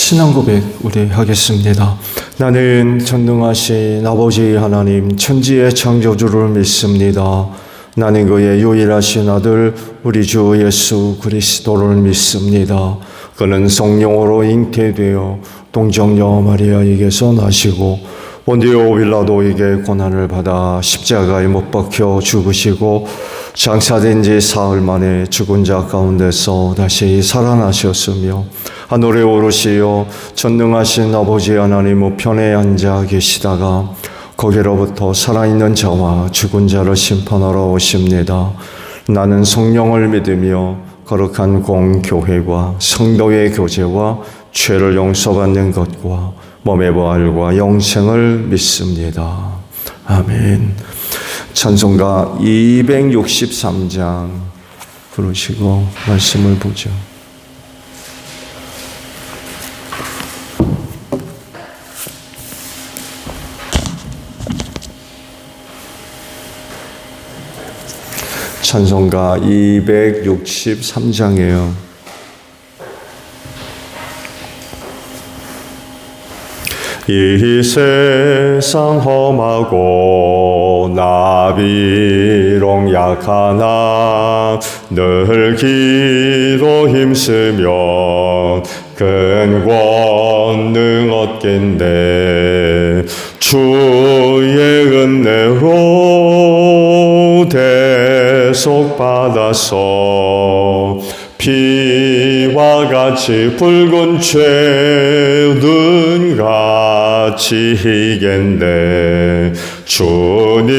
신앙 고백 우리 하겠습니다. 나는 전능하신 아버지 하나님 천지의 창조주를 믿습니다. 나는 그의 유일하신 아들 우리 주 예수 그리스도를 믿습니다. 그는 성령으로 잉태되어 동정녀 마리아에게서 나시고 본디오 빌라도에게 고난을 받아 십자가에 못 박혀 죽으시고 장사된 지 사흘 만에 죽은 자 가운데서 다시 살아나셨으며 하늘에 오르시어 전능하신 아버지 하나님 우편에 앉아 계시다가 거기로부터 살아있는 자와 죽은 자를 심판하러 오십니다. 나는 성령을 믿으며 거룩한 공교회와 성도의 교제와 죄를 용서받는 것과 몸의 부활과 영생을 믿습니다. 아멘. 찬송가 263장 부르시고 말씀을 보죠. 찬송가 263장이에요. 이 세상 험하고 나비롱 약하나 늘 기도 힘쓰면 큰 권능 얻겠네. 주의 은혜로 대속받아서 피와 같이 붉은 죄는 같이 희겠네. 주님의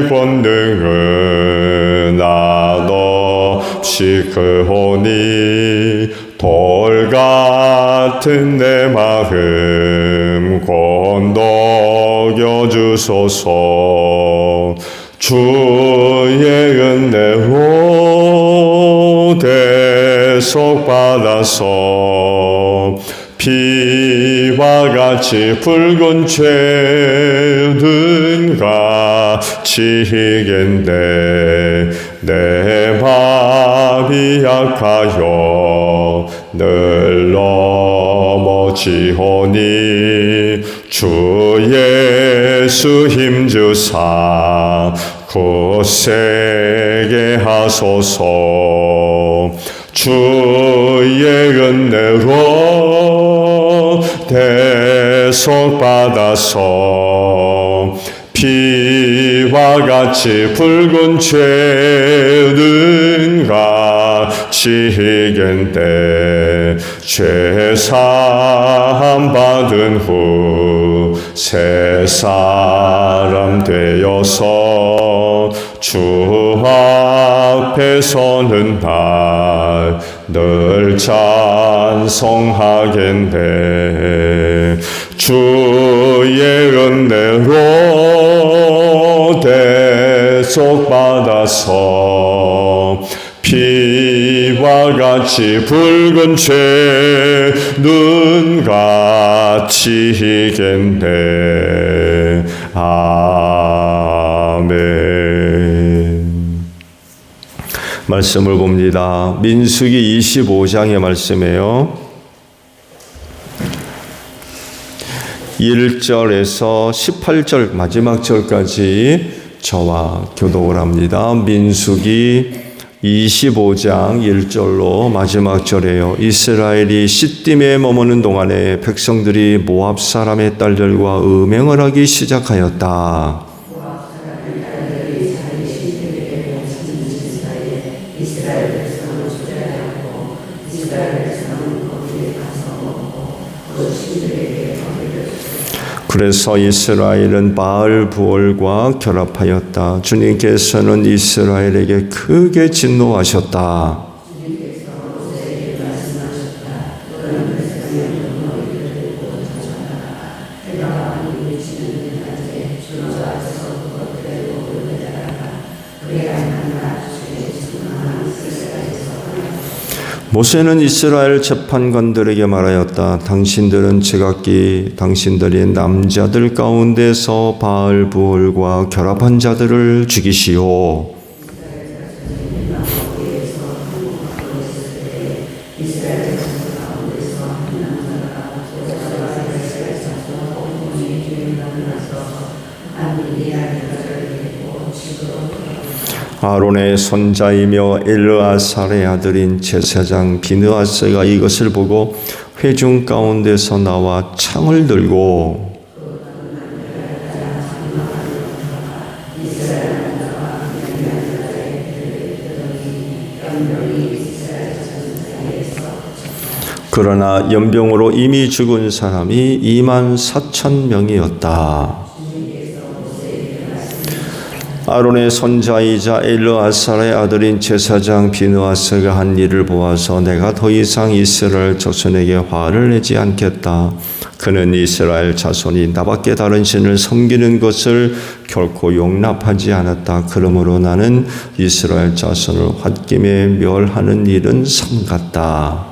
권능은 한없이 크오니 돌 같은 내 마음 건너겨 주소서. 주의 은혜로 대속받아서 피와 같이 붉은 죄는 같이 희겠네. 내 마음이 약하여 늘 넘어지오니 주 예수 힘주사 굳세게 하소서. 주의 은혜로 대속받아서 피와 같이 붉은 죄는 같이 희겠네. 죄사함 받은 후 새 사람 되어서 주 앞에 서는 날 늘 찬송하겠네. 주의 은혜로 대속받아서 피와 같이 붉은 죄는 같이 희겠네. 아멘. 말씀을 봅니다. 민수기 25장의 말씀이에요. 1절에서 18절 마지막 절까지 저와 교독을 합니다. 민수기 25장 1절로 마지막 절이에요. 이스라엘이 시딤에 머무는 동안에 백성들이 모압 사람의 딸들과 음행을 하기 시작하였다. 그래서 이스라엘은 바알 부올과 결합하였다. 주님께서는 이스라엘에게 크게 진노하셨다. 모세는 이스라엘 재판관들에게 말하였다. 당신들은 제각기 당신들의 남자들 가운데서 바알 부올과 결합한 자들을 죽이시오. 아론의 손자이며 엘르아살의 아들인 제사장 비느하스가 이것을 보고 회중 가운데서 나와 창을 들고 그러나 연병으로 이미 죽은 사람이 24,000명이었다. 아론의 손자이자 엘르아살의 아들인 제사장 비느하스가 한 일을 보아서 내가 더 이상 이스라엘 자손에게 화를 내지 않겠다. 그는 이스라엘 자손이 나밖에 다른 신을 섬기는 것을 결코 용납하지 않았다. 그러므로 나는 이스라엘 자손을 홧김에 멸하는 일은 삼갔다.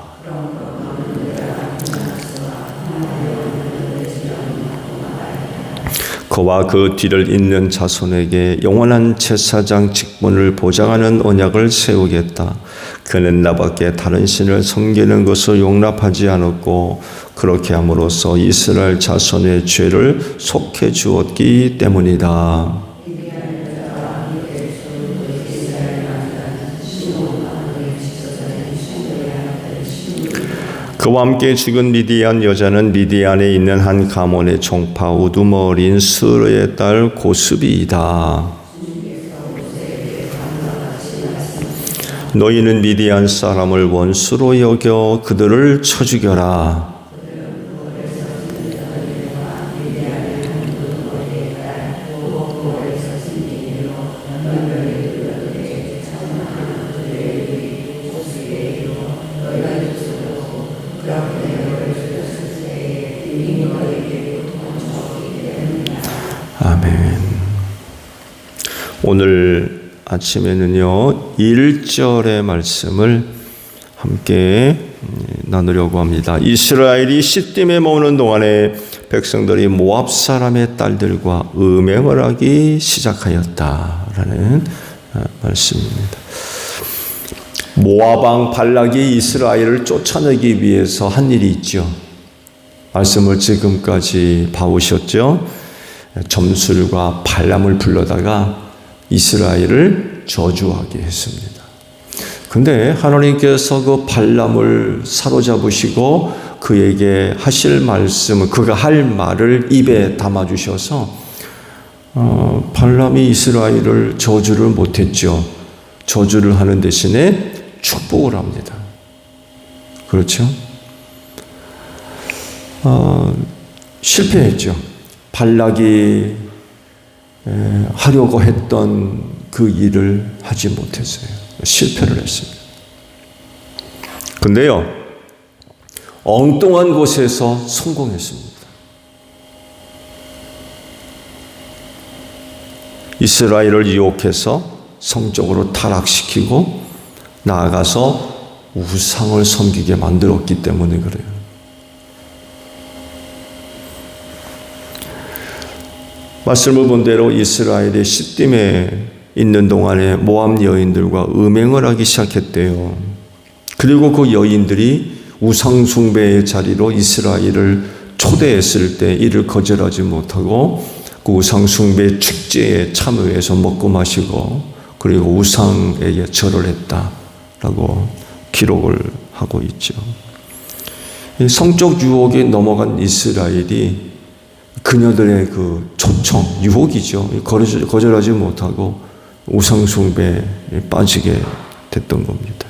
그와 그 뒤를 잇는 자손에게 영원한 제사장 직분을 보장하는 언약을 세우겠다. 그는 나밖에 다른 신을 섬기는 것을 용납하지 않았고 그렇게 함으로써 이스라엘 자손의 죄를 속해 주었기 때문이다. 그와 함께 죽은 미디안 여자는 미디안에 있는 한 가문의 종파 우두머리인 스르의 딸 고스비이다. 너희는 미디안 사람을 원수로 여겨 그들을 쳐 죽여라. 아멘. 오늘 아침에는요 1절의 말씀을 함께 나누려고 합니다. 이스라엘이 시딤에 머무는 동안에 백성들이 모압 사람의 딸들과 음행을 하기 시작하였다라는 말씀입니다. 모압 왕 발락이 이스라엘을 쫓아내기 위해서 한 일이 있죠. 말씀을 지금까지 봐오셨죠? 점술과 발람을 불러다가 이스라엘을 저주하게 했습니다. 근데 하나님께서 그 발람을 사로잡으시고 그에게 하실 말씀을, 그가 할 말을 입에 담아주셔서 발람이 이스라엘을 저주를 못했죠. 저주를 하는 대신에 축복을 합니다. 그렇죠? 실패했죠. 발락이 하려고 했던 그 일을 하지 못했어요. 실패를 했습니다. 근데요, 엉뚱한 곳에서 성공했습니다. 이스라엘을 유혹해서 성적으로 타락시키고 나아가서 우상을 섬기게 만들었기 때문에 그래요. 말씀을 본 대로 이스라엘이 시딤에 있는 동안에 모압 여인들과 음행을 하기 시작했대요. 그리고 그 여인들이 우상 숭배의 자리로 이스라엘을 초대했을 때 이를 거절하지 못하고 그 우상 숭배 축제에 참여해서 먹고 마시고 그리고 우상에게 절을 했다라고 기록을 하고 있죠. 성적 유혹에 넘어간 이스라엘이 그녀들의 그 초청, 유혹이죠. 거절하지 못하고 우상숭배에 빠지게 됐던 겁니다.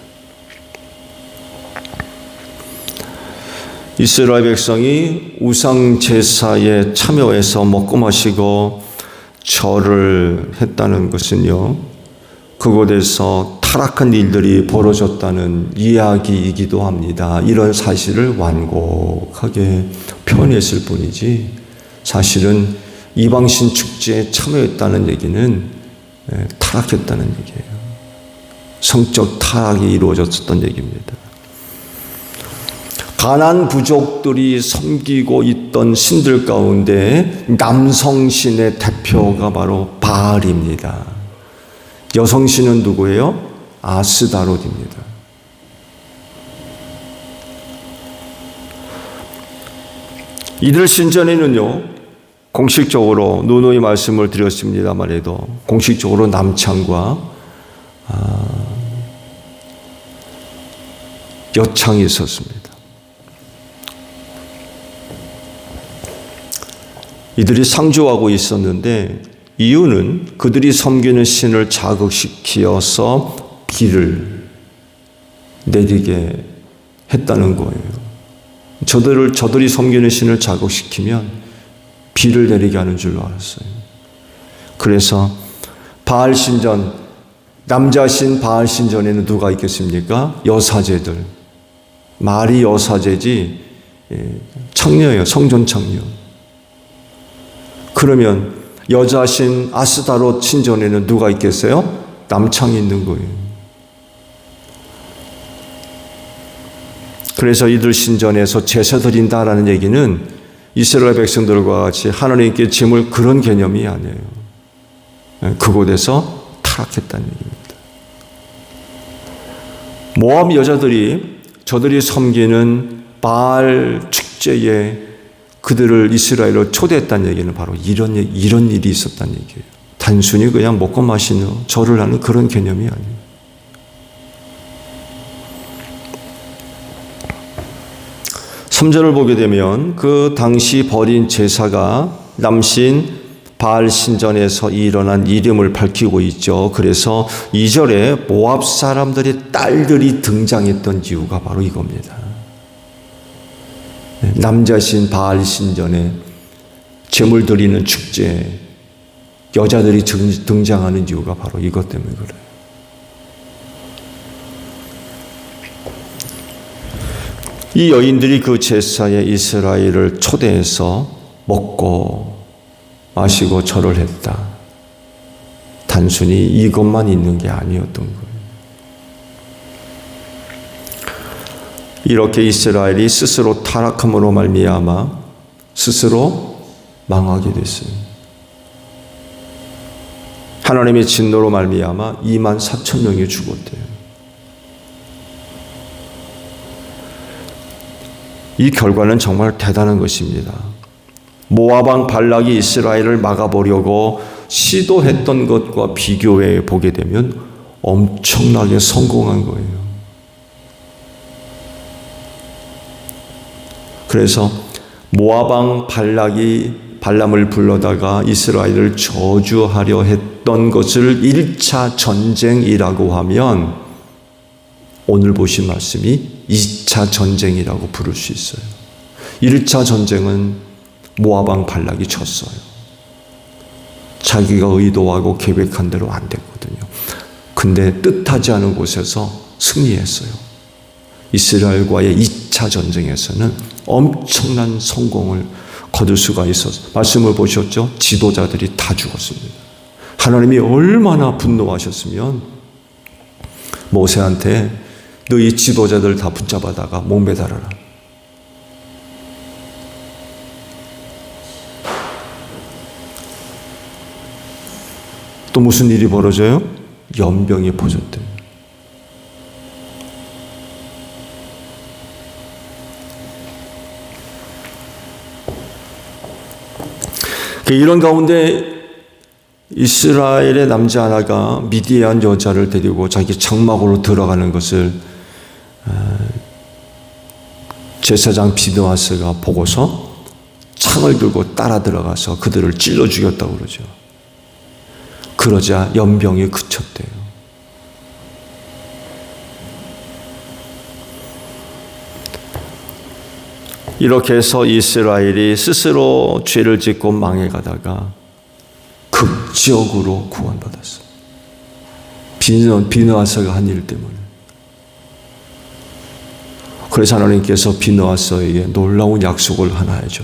이스라엘 백성이 우상제사에 참여해서 먹고 마시고 절을 했다는 것은요, 그곳에서 타락한 일들이 벌어졌다는 이야기이기도 합니다. 이런 사실을 완곡하게 표현했을 뿐이지 사실은 이방신 축제에 참여했다는 얘기는 타락했다는 얘기예요. 성적 타락이 이루어졌었던 얘기입니다. 가나안 부족들이 섬기고 있던 신들 가운데 남성신의 대표가 바로 바알입니다. 여성신은 누구예요? 아스다롯입니다. 이들 신전에는요, 공식적으로 누누이 말씀을 드렸습니다만 해도 공식적으로 남창과 여창이 있었습니다. 이들이 상주하고 있었는데 이유는 그들이 섬기는 신을 자극시켜서 비를 내리게 했다는 거예요. 저들이 섬기는 신을 자극시키면 비를 내리게 하는 줄로 알았어요. 그래서 바알 신전, 남자 신 바알 신전에는 누가 있겠습니까? 여사제들. 말이 여사제지 창녀예요. 성전 창녀. 그러면 여자 신 아스다롯 신전에는 누가 있겠어요? 남창이 있는 거예요. 그래서 이들 신전에서 제사 드린다라는 얘기는 이스라엘 백성들과 같이 하나님께 짐을 그런 개념이 아니에요. 그곳에서 타락했다는 얘기입니다. 모압 여자들이 저들이 섬기는 바알 축제에 그들을 이스라엘로 초대했다는 얘기는 바로 이런 일이 있었다는 얘기예요. 단순히 그냥 먹고 마시는 절을 하는 그런 개념이 아니에요. 3절을 보게 되면 그 당시 벌인 제사가 남신 바알 신전에서 일어난 이름을 밝히고 있죠. 그래서 2절에 모압 사람들의 딸들이 등장했던 이유가 바로 이겁니다. 남자신 바알 신전에 제물 드리는 축제에 여자들이 등장하는 이유가 바로 이것 때문에 그래요. 이 여인들이 그 제사에 이스라엘을 초대해서 먹고 마시고 절을 했다. 단순히 이것만 있는 게 아니었던 거예요. 이렇게 이스라엘이 스스로 타락함으로 말미암아 스스로 망하게 됐어요. 하나님의 진노로 말미암아 24,000명이 죽었대요. 이 결과는 정말 대단한 것입니다. 모압 왕 발락이 이스라엘을 막아보려고 시도했던 것과 비교해 보게 되면 엄청나게 성공한 거예요. 그래서 모압 왕 발락이 발람을 불러다가 이스라엘을 저주하려 했던 것을 1차 전쟁이라고 하면 오늘 보신 말씀이 2차 전쟁이라고 부를 수 있어요. 1차 전쟁은 모압 왕 발락이 졌어요. 자기가 의도하고 계획한 대로 안 됐거든요. 근데 뜻하지 않은 곳에서 승리했어요. 이스라엘과의 2차 전쟁에서는 엄청난 성공을 거둘 수가 있었어요. 말씀을 보셨죠? 지도자들이 다 죽었습니다. 하나님이 얼마나 분노하셨으면 모세한테 너희 지도자들 다 붙잡아다가 목매달아라. 또 무슨 일이 벌어져요? 연병이 퍼졌대요. 이런 가운데 이스라엘의 남자 하나가 미디안 여자를 데리고 자기 장막으로 들어가는 것을 제사장 비느하스가 보고서 창을 들고 따라 들어가서 그들을 찔러 죽였다고 그러죠. 그러자 연병이 그쳤대요. 이렇게 해서 이스라엘이 스스로 죄를 짓고 망해가다가 극적으로 구원받았어요. 비느하스가 한 일 때문에. 그래서 하나님께서 비느하스에게 놀라운 약속을 하나 해줘.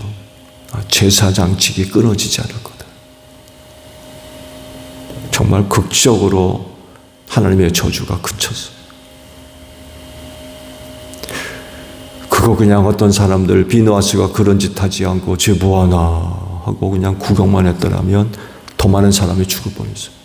제사장직이 끊어지지 않을 거다. 정말 극적으로 하나님의 저주가 그쳤어요. 그거 그냥 어떤 사람들 비느하스가 그런 짓 하지 않고 쟤 뭐하나 하고 그냥 구경만 했더라면 더 많은 사람이 죽을 뻔했어요.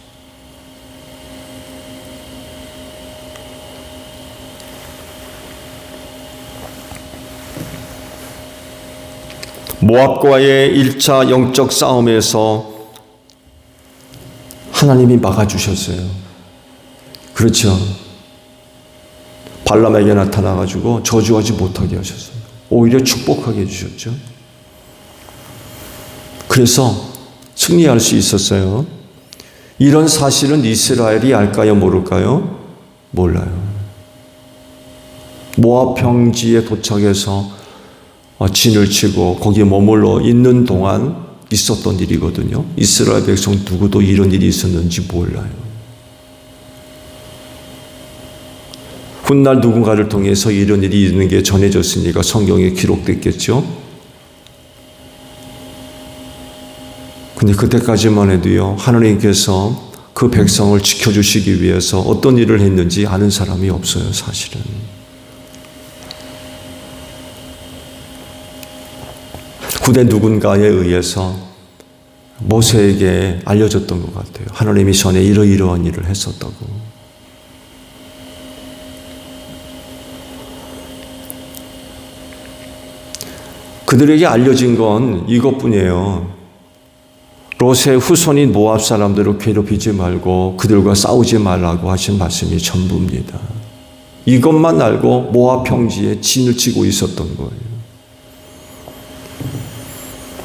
모압과의 1차 영적 싸움에서 하나님이 막아주셨어요. 그렇죠. 발람에게 나타나가지고 저주하지 못하게 하셨어요. 오히려 축복하게 해주셨죠. 그래서 승리할 수 있었어요. 이런 사실은 이스라엘이 알까요? 모를까요? 몰라요. 모압 평지에 도착해서 진을 치고 거기에 머물러 있는 동안 있었던 일이거든요. 이스라엘 백성 누구도 이런 일이 있었는지 몰라요. 훗날 누군가를 통해서 이런 일이 있는 게 전해졌으니까 성경에 기록됐겠죠. 근데 그때까지만 해도요, 하나님께서 그 백성을 지켜주시기 위해서 어떤 일을 했는지 아는 사람이 없어요, 사실은. 후대 누군가에 의해서 모세에게 알려졌던 것 같아요. 하나님이 전에 이러이러한 일을 했었다고. 그들에게 알려진 건 이것뿐이에요. 롯의 후손인 모압 사람들을 괴롭히지 말고 그들과 싸우지 말라고 하신 말씀이 전부입니다. 이것만 알고 모압 평지에 진을 치고 있었던 거예요.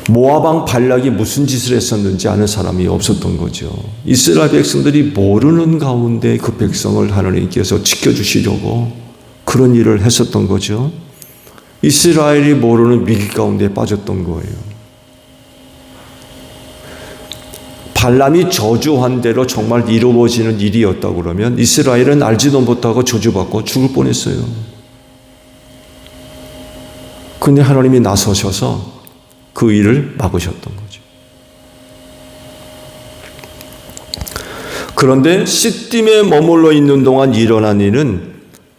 모압 왕 발락이 무슨 짓을 했었는지 아는 사람이 없었던 거죠. 이스라엘 백성들이 모르는 가운데 그 백성을 하나님께서 지켜주시려고 그런 일을 했었던 거죠. 이스라엘이 모르는 위기 가운데 빠졌던 거예요. 발람이 저주한 대로 정말 이루어지는 일이었다고 그러면 이스라엘은 알지도 못하고 저주받고 죽을 뻔했어요. 근데 하나님이 나서셔서 그 일을 막으셨던 거죠. 그런데 시딤에 머물러 있는 동안 일어난 일은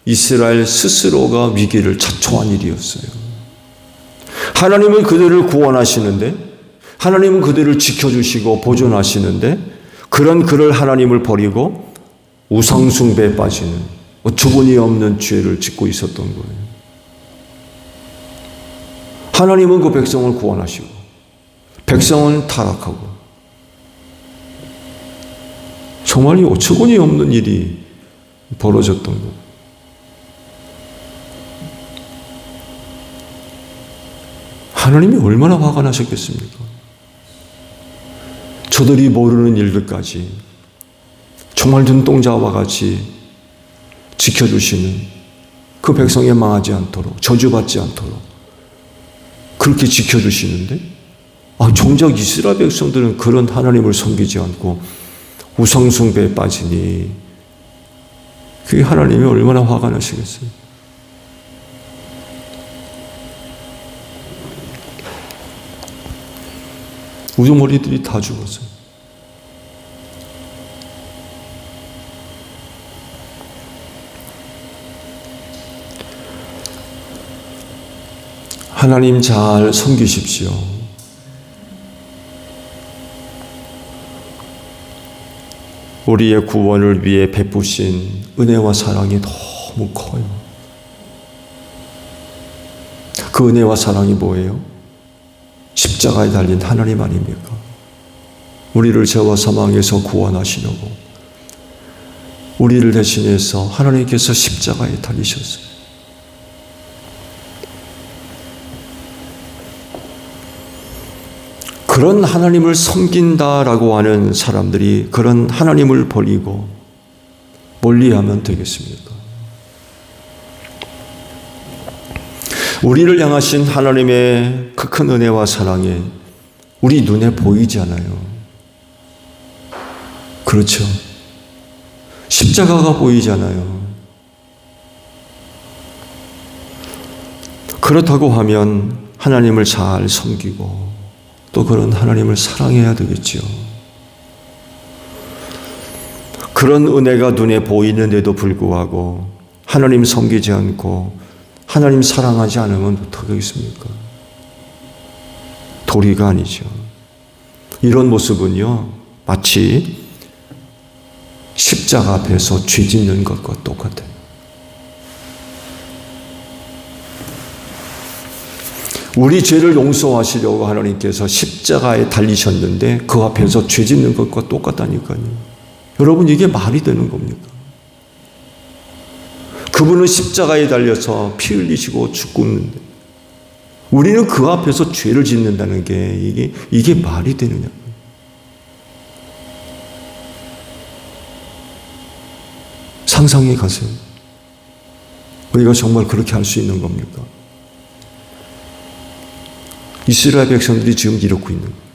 이스라엘 스스로가 위기를 자초한 일이었어요. 하나님은 그들을 구원하시는데, 하나님은 그들을 지켜주시고 보존하시는데, 그를 하나님을 버리고 우상숭배에 빠지는 어처구니 없는 죄를 짓고 있었던 거예요. 하나님은 그 백성을 구원하시고 백성은 타락하고, 정말 어처구니 없는 일이 벌어졌던 거예요. 하나님이 얼마나 화가 나셨겠습니까? 저들이 모르는 일들까지 정말 눈동자와 같이 지켜주시는 그 백성이 망하지 않도록, 저주받지 않도록 그렇게 지켜주시는데, 정작 이스라엘 백성들은 그런 하나님을 섬기지 않고 우상숭배에 빠지니 그게 하나님이 얼마나 화가 나시겠어요? 우두머리들이 다 죽었어요. 하나님 잘 섬기십시오. 우리의 구원을 위해 베푸신 은혜와 사랑이 너무 커요. 그 은혜와 사랑이 뭐예요? 십자가에 달린 하나님 아닙니까? 우리를 죄와 사망에서 구원하시려고 우리를 대신해서 하나님께서 십자가에 달리셨어요. 그런 하나님을 섬긴다라고 하는 사람들이 그런 하나님을 버리고 멀리하면 되겠습니까? 우리를 향하신 하나님의 그 큰 은혜와 사랑이 우리 눈에 보이지 않아요. 그렇죠. 십자가가 보이잖아요. 그렇다고 하면 하나님을 잘 섬기고 또 그런 하나님을 사랑해야 되겠지요. 그런 은혜가 눈에 보이는데도 불구하고 하나님 섬기지 않고 하나님 사랑하지 않으면 어떡하겠습니까? 도리가 아니죠. 이런 모습은요, 마치 십자가 앞에서 죄 짓는 것과 똑같아요. 우리 죄를 용서하시려고 하나님께서 십자가에 달리셨는데 그 앞에서 죄 짓는 것과 똑같다니까요. 여러분, 이게 말이 되는 겁니까? 그분은 십자가에 달려서 피 흘리시고 죽었는데 우리는 그 앞에서 죄를 짓는다는 게 이게 말이 되느냐. 상상해 가세요. 우리가 정말 그렇게 할 수 있는 겁니까? 이스라엘 백성들이 지금 이러고 있는 거예요.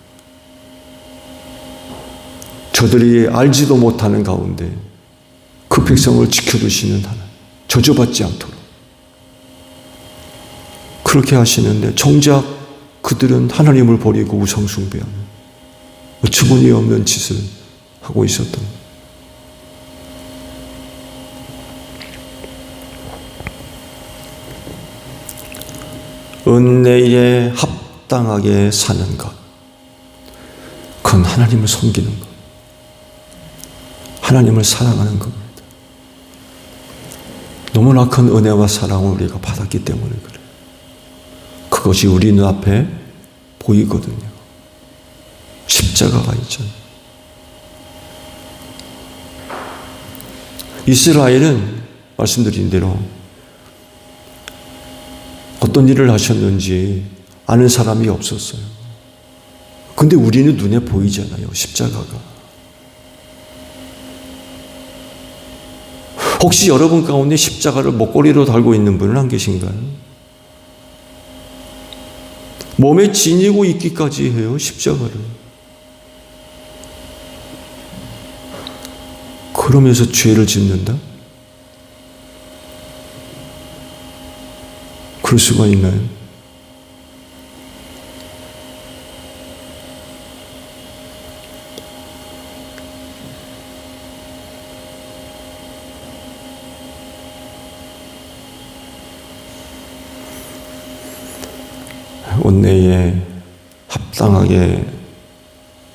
저들이 알지도 못하는 가운데 그 백성을 지켜주시는 하나님, 저주받지 않도록 그렇게 하시는데 정작 그들은 하나님을 버리고 우상숭배하는 어처구니 없는 짓을 하고 있었던 거예요. 은혜에 합당하게 사는 것, 그건 하나님을 섬기는 것, 하나님을 사랑하는 겁니다. 너무나 큰 은혜와 사랑을 우리가 받았기 때문에 그래요. 그것이 우리 눈앞에 보이거든요. 십자가가 있잖아요. 이스라엘은 말씀드린 대로 어떤 일을 하셨는지 아는 사람이 없었어요. 근데 우리는 눈에 보이잖아요. 십자가가. 혹시 여러분 가운데 십자가를 목걸이로 달고 있는 분은 안 계신가요? 몸에 지니고 있기까지 해요. 십자가를. 그러면서 죄를 짓는다? 그럴 수가 있나요? 은혜에 합당하게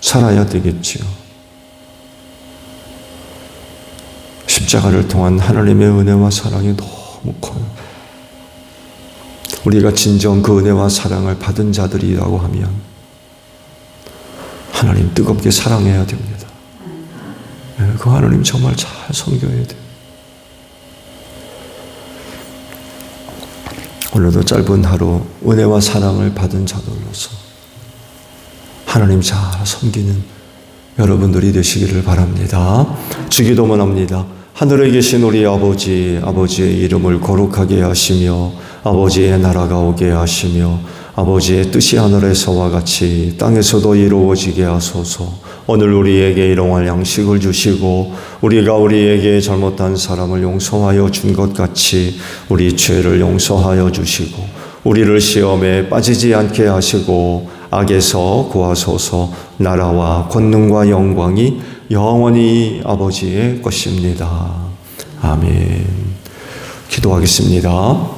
살아야 되겠지요. 십자가를 통한 하나님의 은혜와 사랑이 너무 커요. 우리가 진정 그 은혜와 사랑을 받은 자들이라고 하면 하나님 뜨겁게 사랑해야 됩니다. 그 하나님 정말 잘 섬겨야 돼요. 오늘도 짧은 하루 은혜와 사랑을 받은 자들로서 하나님 잘 섬기는 여러분들이 되시기를 바랍니다. 주기도문 합니다. 하늘에 계신 우리 아버지, 아버지의 이름을 거룩하게 하시며 아버지의 나라가 오게 하시며 아버지의 뜻이 하늘에서와 같이 땅에서도 이루어지게 하소서. 오늘 우리에게 일용할 양식을 주시고 우리가 우리에게 잘못한 사람을 용서하여 준 것 같이 우리 죄를 용서하여 주시고 우리를 시험에 빠지지 않게 하시고 악에서 구하소서. 나라와 권능과 영광이 영원히 아버지의 것입니다. 아멘. 기도하겠습니다.